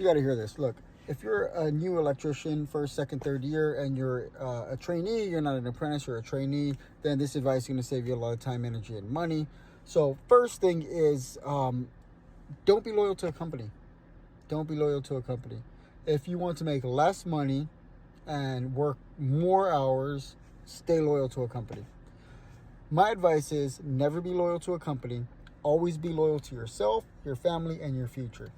You got to hear this. Look, if you're a new electrician, first, second, third year, and you're a trainee, you're not an apprentice, you're a trainee, then this advice is going to save you a lot of time, energy, and money. So, first thing is don't be loyal to a company. Don't be loyal to a company. If you want to make less money and work more hours, stay loyal to a company. My advice is never be loyal to a company. Always be loyal to yourself, your family, and your future.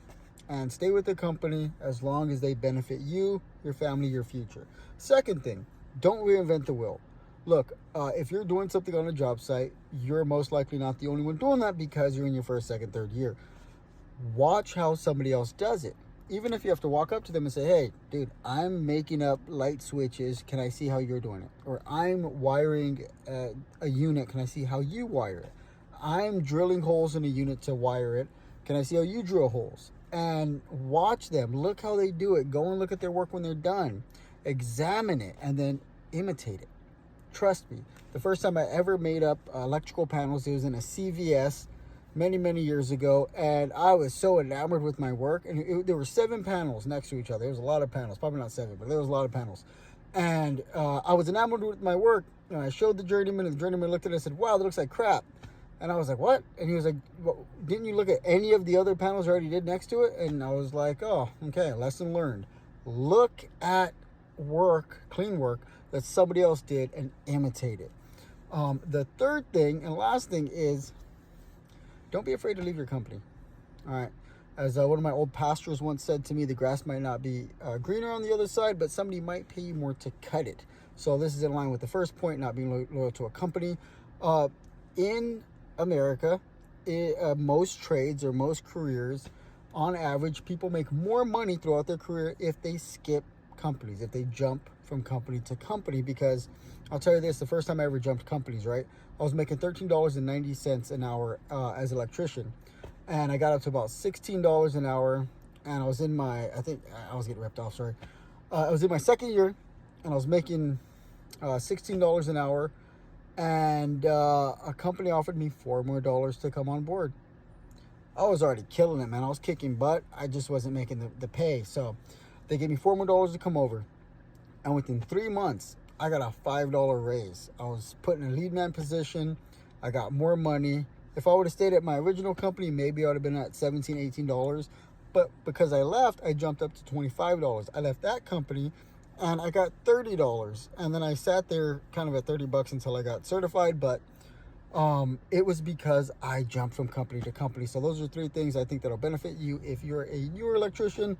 And stay with the company as long as they benefit you, your family, your future. Second thing, don't reinvent the wheel. Look, if you're doing something on a job site, you're most likely not the only one doing that because you're in your first, second, third year. Watch how somebody else does it. Even if you have to walk up to them and say, hey, dude, I'm making up light switches. Can I see how you're doing it? Or I'm wiring a unit. Can I see how you wire it? I'm drilling holes in a unit to wire it. Can I see how you drill holes? And watch them. Look how they do it. Go and look at their work when they're done. Examine it and then imitate it. Trust me. The first time I ever made up electrical panels, it was in a CVS many years ago, and I was so enamored with my work. And there were 7 panels next to each other. There was a lot of panels, probably not 7, but there was a lot of panels. And I was enamored with my work, and I showed the journeyman, and the journeyman looked at it and said, wow, that looks like crap. And I was like, what? And he was like, well, didn't you look at any of the other panels I already did next to it? And I was like, oh, okay, lesson learned. Look at work, clean work, that somebody else did and imitate it. The third thing and last thing is, don't be afraid to leave your company. All right. As one of my old pastors once said to me, the grass might not be greener on the other side, but somebody might pay you more to cut it. So this is in line with the first point, not being loyal to a company. In America, most trades or most careers, on average, people make more money throughout their career if they skip companies, if they jump from company to company. Because I'll tell you this, the first time I ever jumped companies, right, I was making $13.90 an hour as an electrician, and I got up to about $16 an hour, and I was in my, I think I was getting ripped off, sorry. I was in my second year, and I was making $16 an hour, and a company offered me $4 more to come on board. I was already killing it, man. I was kicking butt. I just wasn't making the pay. So they gave me $4 more to come over. And within 3 months, I got a $5 raise. I was put in a lead man position. I got more money. If I would have stayed at my original company, maybe I would have been at $17, $18. But because I left, I jumped up to $25. I left that company and I got $30. And then I sat there kind of at $30 until I got certified. But it was because I jumped from company to company. So those are 3 things I think that'll benefit you if you're a newer electrician.